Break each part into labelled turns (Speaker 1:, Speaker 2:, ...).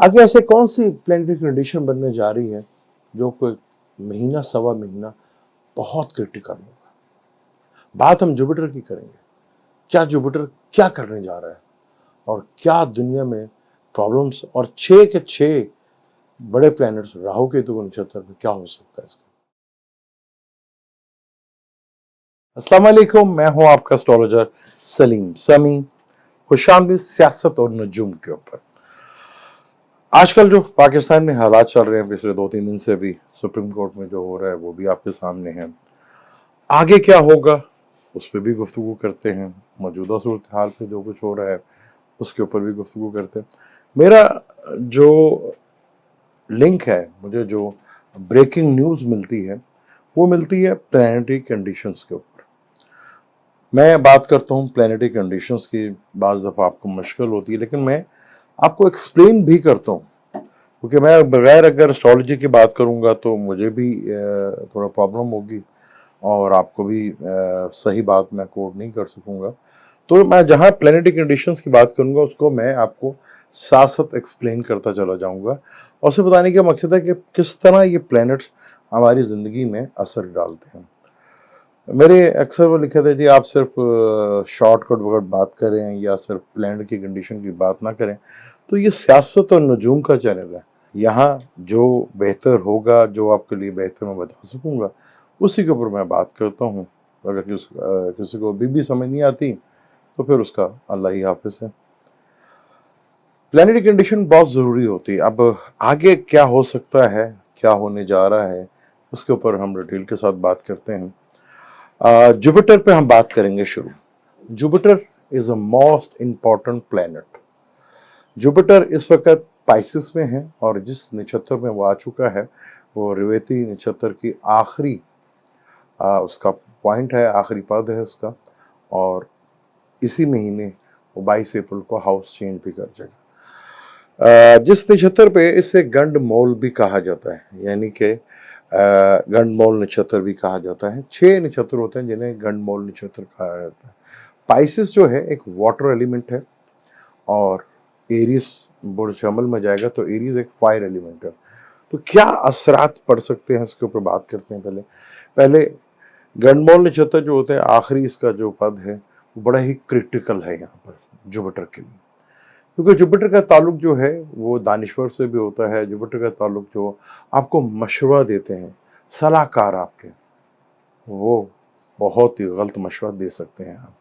Speaker 1: आगे ऐसे कौन सी प्लानिटरी कंडीशन बनने जा रही है जो कोई महीना सवा महीना बहुत क्रिटिकल होगा। बात हम जुपिटर की करेंगे। क्या जुपिटर क्या करने जा रहा है और क्या दुनिया में प्रॉब्लम्स, और 6 के 6 बड़े प्लैनेट्स राहु केतु के नक्षत्र में क्या हो सकता है इसका। अस्सलाम वालेकुम, मैं हूं आपका एस्ट्रोलॉजर सलीम समी। खुशामदीद सियासत और नजूम के ऊपर। आजकल जो पाकिस्तान में हालात चल रहे हैं पिछले 2-3 दिन से भी, सुप्रीम कोर्ट में जो हो रहा है वो भी आपके सामने है। आगे क्या होगा उस पर भी गुफ्तगू करते हैं। मौजूदा सूरत हाल पे जो कुछ हो रहा है उसके ऊपर भी गुफ्तगू करते हैं। मेरा जो लिंक है, मुझे जो ब्रेकिंग न्यूज़ मिलती है वो मिलती है प्लानिटरी कंडीशंस के ऊपर। मैं बात करता हूँ प्लानिटरी कंडीशंस की, बाज़ दफ़ा आपको मुश्किल होती है, लेकिन मैं आपको एक्सप्लेन भी करता हूँ, क्योंकि मैं बगैर अगर एस्ट्रोलॉजी की बात करूँगा तो मुझे भी थोड़ा प्रॉब्लम होगी और आपको भी सही बात मैं कोड नहीं कर सकूँगा। तो मैं जहाँ प्लानिटरी कंडीशंस की बात करूँगा उसको मैं आपको साथ साथ एक्सप्लेन करता चला जाऊँगा, और उसे बताने का मकसद है कि किस तरह ये प्लैनेट्स हमारी ज़िंदगी में असर डालते हैं। मेरे अक्सर वो लिखे थे जी, आप सिर्फ शॉर्टकट वगैरह बात करें या सिर्फ प्लानिट की कंडीशन की बात ना करें। तो ये सियासत और नजूम का चैनल है। यहाँ जो बेहतर होगा, जो आपके लिए बेहतर मैं बता सकूँगा, उसी के ऊपर मैं बात करता हूँ। अगर किसी को भी समझ नहीं आती तो फिर उसका अल्लाह ही हाफिज है। प्लानिटरी कंडीशन बहुत ज़रूरी होती है। अब आगे क्या हो सकता है, क्या होने जा रहा है, उसके ऊपर हम डिटेल के साथ बात करते हैं। जुपिटर पे हम बात करेंगे शुरू। Jupiter is a most important planet. Jupiter इस वक्त पाइसिस में है और जिस नक्षत्र में वो आ चुका है वो रेवती नक्षत्र की आखिरी उसका पॉइंट है, आखिरी पद है उसका, और इसी महीने वो 22 अप्रैल को हाउस चेंज भी कर जाएगा। जिस नक्षत्र पे इसे गंड मोल भी कहा जाता है, यानी कि गंड मोल नक्षत्र भी कहा जाता है। 6 नक्षत्र होते हैं जिन्हें गंड मोल नक्षत्र कहा जाता है। पाइसिस जो है एक वाटर एलिमेंट है और एरीज बुर्ज अमल में जाएगा तो एरीज एक फायर एलिमेंट है। तो क्या असरात पड़ सकते हैं उसके ऊपर बात करते हैं। पहले गंडमोल नक्षत्र जो होता है, आखिरी इसका जो पद है वो बड़ा ही क्रिटिकल है यहाँ पर जुपिटर के लिए, क्योंकि जुपिटर का ताल्लुक जो है वो दानिश्वर से भी होता है। जुपिटर का ताल्लुक जो आपको मशवरा देते हैं, सलाहकार आपके, वो बहुत ही गलत मशवरा दे सकते हैं आपको।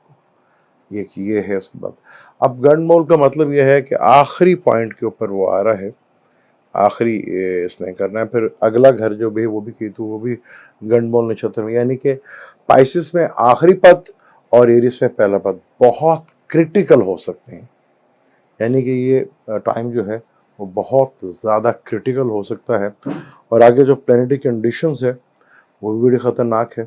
Speaker 1: ये है उसकी बात। अब गंडमोल का मतलब यह है कि आखिरी पॉइंट के ऊपर वो आ रहा है, आखिरी इसने करना है। फिर अगला घर जो भी वो भी केतु, वो भी गंडमोल नक्षत्र में, यानी कि पाइसिस में आखिरी पद और एरिस में पहला पद बहुत क्रिटिकल हो सकते हैं। यानी कि ये टाइम जो है वो बहुत ज़्यादा क्रिटिकल हो सकता है। और आगे जो प्लानिटरी कंडीशंस है वो भी बड़ी ख़तरनाक है।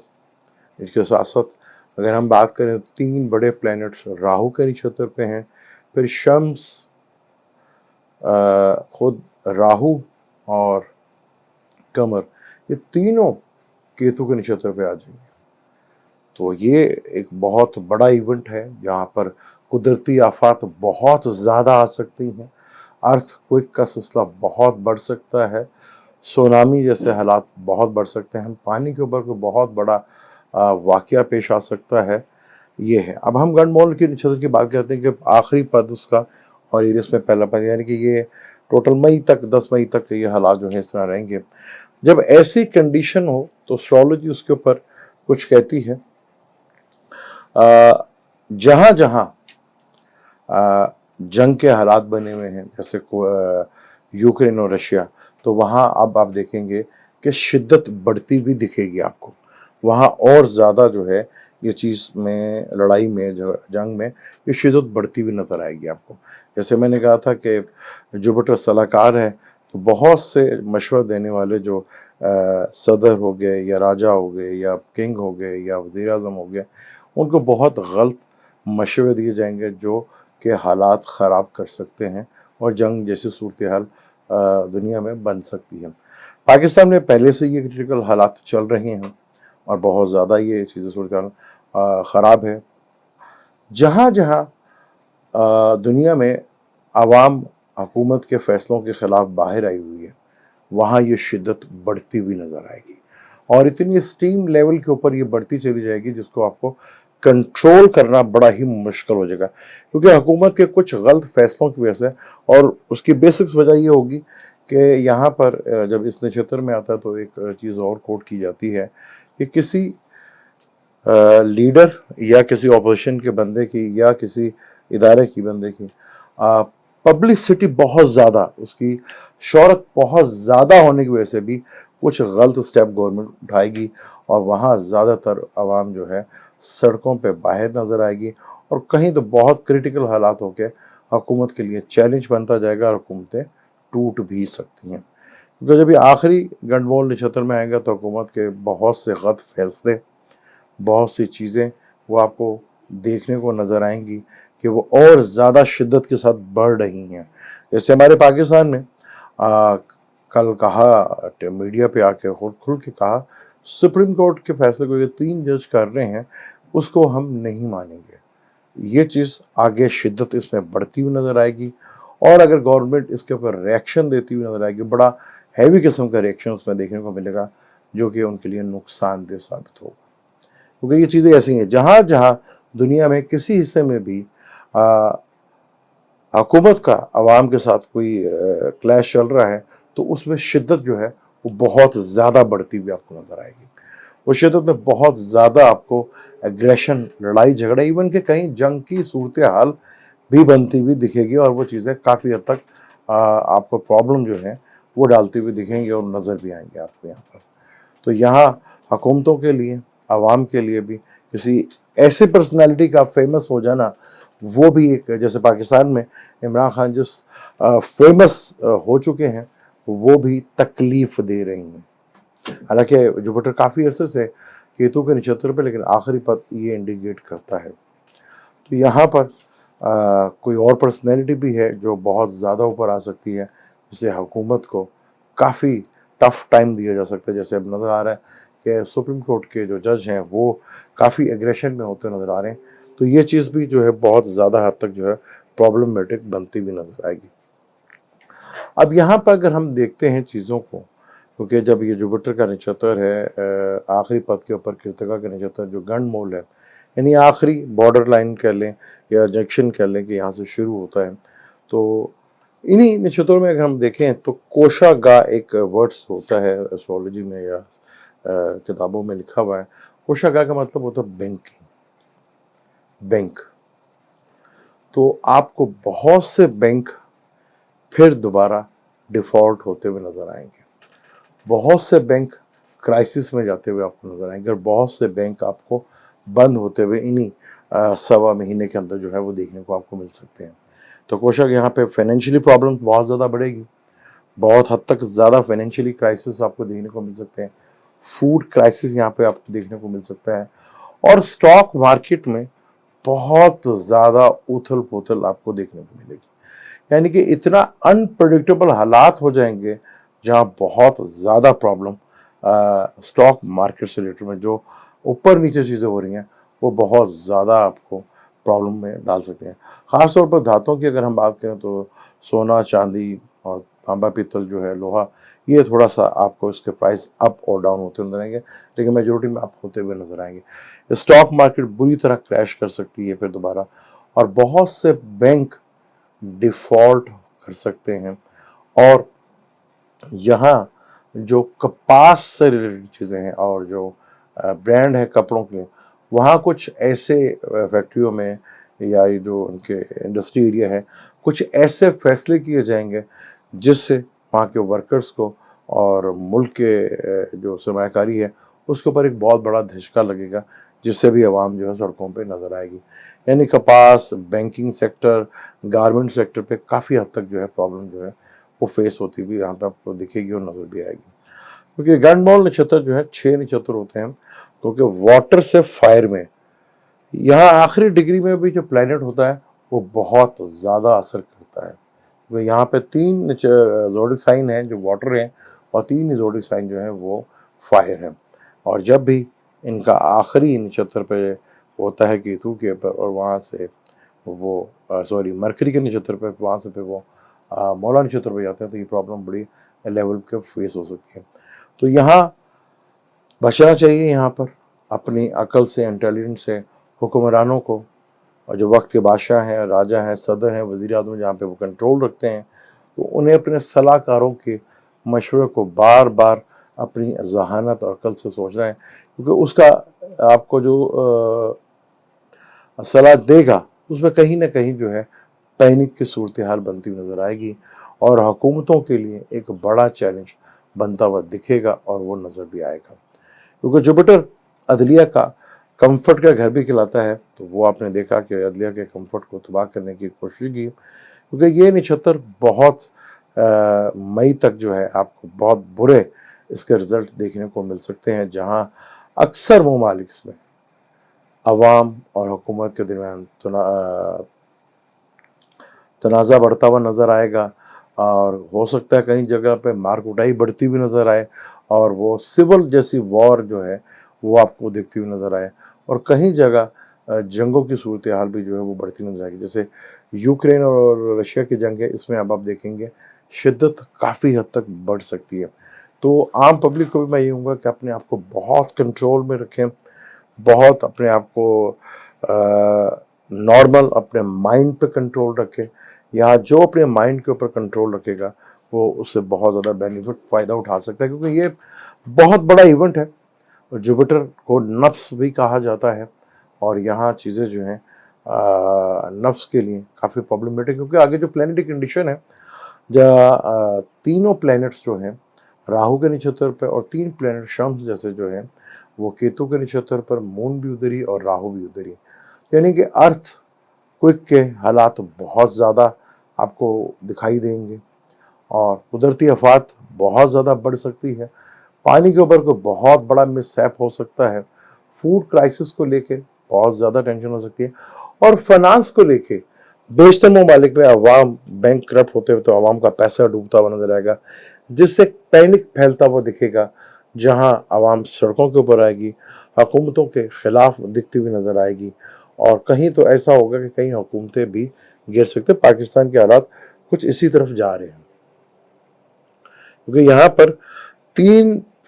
Speaker 1: इसके साथ साथ अगर हम बात करें तो 3 बड़े प्लैनेट्स राहु के नक्षत्र पे हैं। फिर शम्स, खुद राहु और कमर, ये तीनों केतु के नक्षत्र पे आ जाएंगे। तो ये एक बहुत बड़ा इवेंट है जहाँ पर कुदरती आफात बहुत ज़्यादा आ सकती हैं। अर्थक्वेक का सिलसिला बहुत बढ़ सकता है। सुनामी जैसे हालात बहुत बढ़ सकते हैं। पानी के ऊपर कोई बहुत बड़ा वाकया पेश आ सकता है। ये है। अब हम गंडमोल की नक्षत्र की बात करते हैं कि आखिरी पद उसका और एरिस में पहला पद, यानी कि ये टोटल मई तक, 10 मई तक ये हालात जो है इस तरह रहेंगे। जब ऐसी कंडीशन हो तो एस्ट्रोलॉजी उसके ऊपर कुछ कहती है। जहाँ जहाँ जंग के हालात बने हुए हैं, जैसे यूक्रेन और रशिया, तो वहाँ अब आप देखेंगे कि शिद्दत बढ़ती भी दिखेगी आपको। वहाँ और ज़्यादा जो है ये चीज़ में, लड़ाई में, जंग में ये शिद्दत बढ़ती हुई नज़र आएगी आपको। जैसे मैंने कहा था कि जुपिटर सलाहकार है, तो बहुत से मशवरा देने वाले जो सदर हो गए या राजा हो गए या किंग हो गए या वज़ीर आज़म हो गए, उनको बहुत गलत मशवरे दिए जाएंगे जो कि हालात ख़राब कर सकते हैं और जंग जैसी सूरत हाल दुनिया में बन सकती है। पाकिस्तान में पहले से ये क्रिटिकल हालात चल रहे हैं और बहुत ज़्यादा ये चीज़ें सूरत हाल ख़राब है। जहाँ जहाँ दुनिया में आवाम हुकूमत के फैसलों के ख़िलाफ़ बाहर आई हुई है, वहाँ ये शिद्दत बढ़ती हुई नज़र आएगी और इतनी एक्सट्रीम लेवल के ऊपर ये बढ़ती चली जाएगी जिसको आपको कंट्रोल करना बड़ा ही मुश्किल हो जाएगा, क्योंकि हुकूमत के कुछ गलत फैसलों की वजह से। और उसकी बेसिक्स वजह ये होगी कि यहाँ पर जब इस नक्षत्र में आता है तो एक चीज़ और कोट की जाती है कि किसी लीडर या किसी ऑपोजिशन के बंदे की या किसी इदारे की बंदे की पब्लिसिटी बहुत ज़्यादा, उसकी शोहरत बहुत ज़्यादा होने की वजह से भी कुछ गलत स्टेप गवर्नमेंट उठाएगी और वहाँ ज़्यादातर आवाम जो है सड़कों पे बाहर नज़र आएगी और कहीं तो बहुत क्रिटिकल हालात होकर हुकूमत के लिए चैलेंज बनता जाएगा और हुकूमतें टूट भी सकती हैं। क्योंकि जब ये आखिरी गंडमोल नक्षत्र में आएगा तो हुकूमत के बहुत से गलत फैसले, बहुत सी चीज़ें वो आपको देखने को नज़र आएंगी कि वो और ज़्यादा शिद्दत के साथ बढ़ रही हैं। जैसे हमारे पाकिस्तान में कल कहा, मीडिया पे आके खुल के कहा, सुप्रीम कोर्ट के फैसले को ये 3 जज कर रहे हैं, उसको हम नहीं मानेंगे। ये चीज़ आगे शिद्दत इसमें बढ़ती हुई नज़र आएगी और अगर गवर्नमेंट इसके ऊपर रिएक्शन देती हुई नज़र आएगी, बड़ा हैवी किस्म का रिएक्शन उसमें देखने को मिलेगा जो कि उनके लिए नुकसानदेह साबित होगा। क्योंकि ये चीज़ें ऐसी हैं, जहाँ जहाँ दुनिया में किसी हिस्से में भी हुकूमत का आवाम के साथ कोई क्लैश चल रहा है तो उसमें शिद्दत जो है वो बहुत ज़्यादा बढ़ती हुई आपको नज़र आएगी। वो शिद्दत में बहुत ज़्यादा आपको एग्रेशन, लड़ाई झगड़ा, इवन के कहीं जंग की सूरत हाल भी बनती हुई दिखेगी और वो चीज़ें काफ़ी हद तक आपको प्रॉब्लम जो है वो डालती हुई दिखेंगी और नज़र भी आएंगे आपको यहाँ पर। तो यहाँ हुकूमतों के लिए, आवाम के लिए भी किसी ऐसी पर्सनालिटी का फेमस हो जाना, वो भी एक, जैसे पाकिस्तान में इमरान खान जिस फेमस हो चुके हैं, वो भी तकलीफ दे रही हैं। हालांकि जुपिटर काफ़ी अरसे से केतु के नक्षत्र पे, लेकिन आखिरी पद ये इंडिकेट करता है। तो यहाँ पर कोई और पर्सनैलिटी भी है जो बहुत ज़्यादा ऊपर आ सकती है, जिससे हुकूमत को काफ़ी टफ टाइम दिया जा सकता है। जैसे अब नज़र आ रहा है कि सुप्रीम कोर्ट के जो जज हैं वो काफ़ी एग्रेशन में होते नज़र आ रहे हैं, तो ये चीज़ भी जो है बहुत ज़्यादा हद तक जो है प्रॉब्लमेटिक बनती हुई नज़र आएगी। अब यहाँ पर अगर हम देखते हैं चीज़ों को, क्योंकि जब ये जुपिटर का नक्षत्र है, आखिरी पद के ऊपर कृतिका का नक्षत्र जो गंडमोल है, यानी आखिरी बॉर्डर लाइन कह लें या जंक्शन कह लें कि यहाँ से शुरू होता है, तो इन्हीं नक्षत्रों में अगर हम देखें तो कोशागा एक वर्ड्स होता है एस्ट्रोलॉजी में या किताबों में लिखा हुआ है। कोशागा का मतलब होता है बैंकिंग, बैंक। तो आपको बहुत से बैंक फिर दोबारा डिफ़ॉल्ट होते हुए नज़र आएंगे, बहुत से बैंक क्राइसिस में जाते हुए आपको नज़र आएंगे और बहुत से बैंक आपको बंद होते हुए इन्हीं 1.25 महीने के अंदर जो है वो देखने को आपको मिल सकते हैं। तो कोशक यहाँ पे फाइनेंशियली प्रॉब्लम बहुत ज़्यादा बढ़ेगी, बहुत हद तक ज़्यादा फाइनेंशियली क्राइसिस आपको देखने को मिल सकते हैं, फूड क्राइसिस यहाँ पे आपको देखने को मिल सकता है और स्टॉक मार्केट में बहुत ज़्यादा उथल पुथल आपको देखने को मिलेगी। यानी कि इतना अनप्रेडिक्टेबल हालात हो जाएंगे जहाँ बहुत ज़्यादा प्रॉब्लम स्टॉक मार्केट से रिलेटेड में जो ऊपर नीचे चीज़ें हो रही हैं वो बहुत ज़्यादा आपको प्रॉब्लम में डाल सकते हैं। ख़ास तौर पर धातुओं की अगर हम बात करें तो सोना, चांदी और तांबा, पीतल जो है, लोहा, ये थोड़ा सा आपको इसके प्राइस अप और डाउन होते नजर आएंगे, लेकिन मेजोरिटी में अप होते हुए नजर आएंगे। स्टॉक मार्केट बुरी तरह क्रैश कर सकती है फिर दोबारा और बहुत से बैंक डिफ़ॉल्ट कर सकते हैं। और यहाँ जो कपास से रिलेटेड चीज़ें हैं और जो ब्रांड है कपड़ों के, वहाँ कुछ ऐसे फैक्ट्रियों में या ये जो उनके इंडस्ट्री एरिया है, कुछ ऐसे फैसले किए जाएंगे जिससे वहाँ के वर्कर्स को और मुल्क के जो सरमायाकारी है उसके ऊपर एक बहुत बड़ा धचका लगेगा, जिससे भी आवाम जो है सड़कों पे नज़र आएगी। यानी कपास, बैंकिंग सेक्टर, गारमेंट सेक्टर पे काफ़ी हद तक जो है प्रॉब्लम जो है वो फेस होती हुई यहाँ पे आपको दिखेगी और नज़र भी आएगी। क्योंकि गंडमोल नक्षत्र जो है 6 नक्षत्र होते हैं, क्योंकि वाटर से फायर में यहाँ आखिरी डिग्री में भी जो प्लैनेट होता है वो बहुत ज़्यादा असर करता है। तो यहाँ पे 3 ज़ोडिक साइन हैं जो वाटर हैं और 3 ज़ोडिक साइन जो हैं वो फायर हैं। और जब भी इनका आखिरी नक्षत्र पे होता है केतु के ऊपर और वहाँ से वो मरकरी के नक्षत्र पे, वहाँ से फिर वो मौला नक्षत्र पे जाते हैं तो ये प्रॉब्लम बड़ी लेवल पे फेस हो सकती है। तो यहाँ बचना चाहिए, यहाँ पर अपनी अकल से, इंटेलिजेंस से हुक्मरानों को, और जो वक्त के बादशाह हैं, राजा हैं, सदर हैं, वज़ीर आज़म जहाँ पे वो कंट्रोल रखते हैं, तो उन्हें अपने सलाहकारों के मशवरे को बार बार अपनी ज़हानत और अकल से सोचना है, क्योंकि उसका आपको जो सलाह देगा उसमें कहीं ना कहीं जो है पैनिक की सूरत हाल बनती हुई नज़र आएगी, और हुकूमतों के लिए एक बड़ा चैलेंज बनता हुआ दिखेगा, और वो नज़र भी आएगा। क्योंकि जुपिटर अदलिया का कंफर्ट का घर भी खिलाता है, तो वो आपने देखा कि अदलिया के कंफर्ट को तबाह करने की कोशिश की, क्योंकि ये नक्षत्र बहुत मई तक जो है आपको बहुत बुरे इसके रिजल्ट देखने को मिल सकते हैं, जहां अक्सर ममालिक में अवाम और हुकूमत के दरमियान तनाज़ा बढ़ता हुआ नज़र आएगा, और हो सकता है कई जगह पे मार कुटाई बढ़ती हुई नज़र आए, और वो सिविल जैसी वॉर जो है वो आपको दिखती हुई नज़र आए, और कहीं जगह जंगों की सूरत हाल भी जो है वो बढ़ती नजर आएगी। जैसे यूक्रेन और रशिया की जंग है, इसमें अब आप देखेंगे शिद्दत काफ़ी हद तक बढ़ सकती है। तो आम पब्लिक को भी मैं ये कहूँगा कि अपने आप को बहुत कंट्रोल में रखें, बहुत अपने आप को नॉर्मल अपने माइंड पे कंट्रोल रखें, या जो अपने माइंड के ऊपर कंट्रोल रखेगा वो उससे बहुत ज़्यादा बेनिफिट फ़ायदा उठा सकता है, क्योंकि ये बहुत बड़ा इवेंट है। जुपिटर को नफ्स भी कहा जाता है, और यहाँ चीज़ें जो हैं नफ्स के लिए काफ़ी प्रॉब्लमेटिक, क्योंकि आगे जो प्लानिटरी कंडीशन है, जहाँ तीनों प्लैनेट्स जो हैं राहु के नक्षत्र पर, और 3 प्लैनेट शम्स जैसे जो हैं वो केतु के नक्षत्र पर, मून भी उधर ही और राहु भी उधर ही, यानी कि अर्थ क्विक के हालात बहुत ज़्यादा आपको दिखाई देंगे, और कुदरती आफात बहुत ज़्यादा बढ़ सकती है, पानी के ऊपर कोई बहुत बड़ा मिसहैप हो सकता है, फूड क्राइसिस को लेके बहुत ज़्यादा टेंशन हो सकती है, और फाइनेंस को लेके बेशतर ममालिक में अवाम बैंक करप्ट होते हुए तो अवाम का पैसा डूबता हुआ नजर आएगा, जिससे पैनिक फैलता हुआ दिखेगा, जहां अवाम सड़कों के ऊपर आएगी, हुकूमतों के खिलाफ दिखती हुई नजर आएगी, और कहीं तो ऐसा होगा कि कहीं हुकूमतें भी गिर सकते। पाकिस्तान के हालात कुछ इसी तरफ जा रहे हैं, क्योंकि यहाँ पर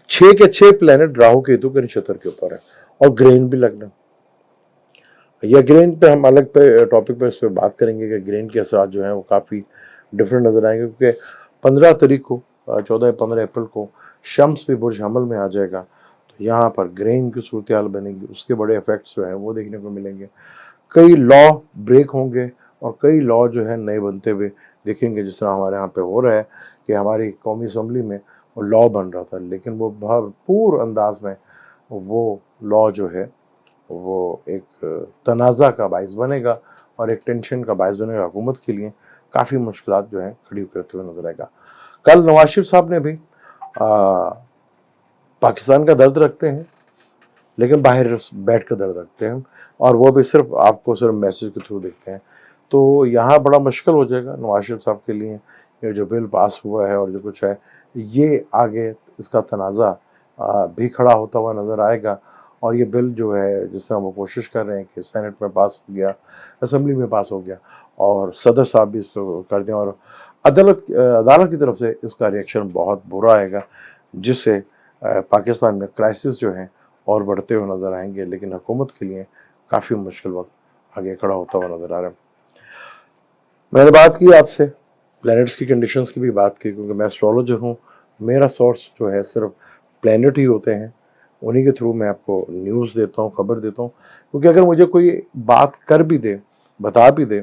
Speaker 1: 6 के 6 प्लेनेट राहु केतु के नक्षत्र के ऊपर है, और ग्रेन भी लगना। या ग्रेन पे हम अलग पे टॉपिक पे इस पर बात करेंगे कि ग्रेन के असर जो हैं वो काफ़ी डिफरेंट नज़र आएंगे, क्योंकि 15 तारीख को 14 या 15 अप्रैल को शम्स भी बुर्ज हमल में आ जाएगा, तो यहाँ पर ग्रेन की सूरत हाल बनेगी, उसके बड़े इफेक्ट्स जो हैं वो देखने को मिलेंगे। कई लॉ ब्रेक होंगे, और कई लॉ जो है नए बनते हुए देखेंगे, जिस तरह हमारे यहाँ पे हो रहा है कि हमारी कौमी असम्बली में वो लॉ बन रहा था, लेकिन वो भरपूर अंदाज में वो लॉ जो है वो एक तनाज़ा का बायस बनेगा, और एक टेंशन का बायस बनेगा, हुकूमत के लिए काफ़ी मुश्किलात जो हैं खड़ी करते हुए नजर आएगा। कल नवाज शरीफ साहब ने भी पाकिस्तान का दर्द रखते हैं, लेकिन बाहर बैठ कर दर्द रखते हैं, और वो भी सिर्फ आपको सिर्फ मैसेज के थ्रू देखते हैं। तो यहाँ बड़ा मुश्किल हो जाएगा नवाज शरीफ साहब के लिए, ये जो बिल पास हुआ है और जो कुछ है, ये आगे इसका तनाज़ा भी खड़ा होता हुआ नज़र आएगा, और ये बिल जो है जिस तरह वो कोशिश कर रहे हैं कि सेनेट में पास हो गया, असम्बली में पास हो गया, और सदर साहब भी इसको कर दें, और अदालत की तरफ से इसका रिएक्शन बहुत बुरा आएगा, जिससे पाकिस्तान में क्राइसिस जो हैं और बढ़ते हुए नज़र आएंगे, लेकिन हुकूमत के लिए काफ़ी मुश्किल वक्त आगे खड़ा होता हुआ नज़र आ रहा है। मैंने बात की आपसे प्लैनेट्स की कंडीशंस की भी बात की, क्योंकि मैं एस्ट्रोलॉजर हूँ, मेरा सोर्स जो है सिर्फ प्लैनेट ही होते हैं, उन्हीं के थ्रू मैं आपको न्यूज़ देता हूँ, खबर देता हूँ, क्योंकि अगर मुझे कोई बात कर भी दे, बता भी दे,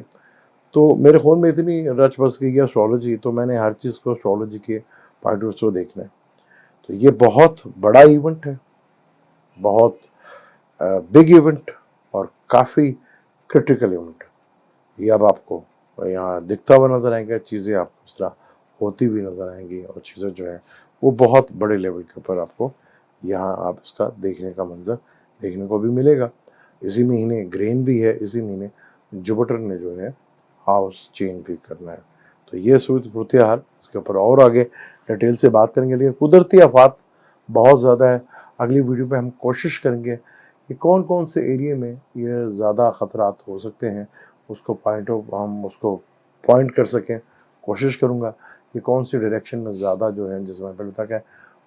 Speaker 1: तो मेरे फ़ोन में इतनी रच बस गई है एस्ट्रोलॉजी, तो मैंने हर चीज़ को एस्ट्रोलॉजी के पॉइंट ऑफ व्यू से देखना है। तो ये बहुत बड़ा इवेंट है, बहुत बिग इवेंट, और काफ़ी क्रिटिकल इवेंट। ये अब आपको यहाँ दिखता हुआ नज़र आएंगे, चीज़ें आपको इस तरह होती हुई नज़र आएंगी, और चीज़ें जो है वो बहुत बड़े लेवल के ऊपर आपको यहाँ आप इसका देखने का मंजर देखने को भी मिलेगा। इसी महीने ग्रेन भी है, इसी महीने जुपिटर ने जो है हाउस चेंज भी करना है। तो ये सूरत हाल, इसके ऊपर और आगे डिटेल से बात करेंगे, लेकिन कुदरती आफात बहुत ज़्यादा है। अगली वीडियो पे हम कोशिश करेंगे कि कौन कौन से एरिया में ये ज़्यादा ख़तरात हो सकते हैं, उसको हम उसको पॉइंट कर सकें, کوشش کروں گا کہ کون سی ڈائریکشن میں زیادہ جو ہے، جیسے میں پہلے بتا کہ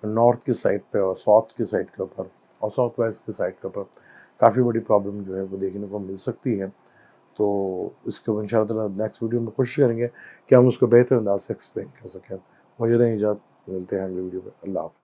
Speaker 1: نارتھ کی سائڈ پہ اور ساؤتھ کی سائڈ کے اوپر اور ساؤتھ ویسٹ کی سائڈ کے اوپر کافی بڑی پرابلم جو ہے وہ دیکھنے کو مل سکتی ہے. تو اس کو ان شاء اللہ تعالیٰ نیکسٹ ویڈیو میں کوشش کریں گے کہ ہم اس کو بہتر انداز سے ایکسپلین کر سکیں. مجھے دیں اجازت، ملتے ہیں اگلی ویڈیو میں. اللہ حافظ.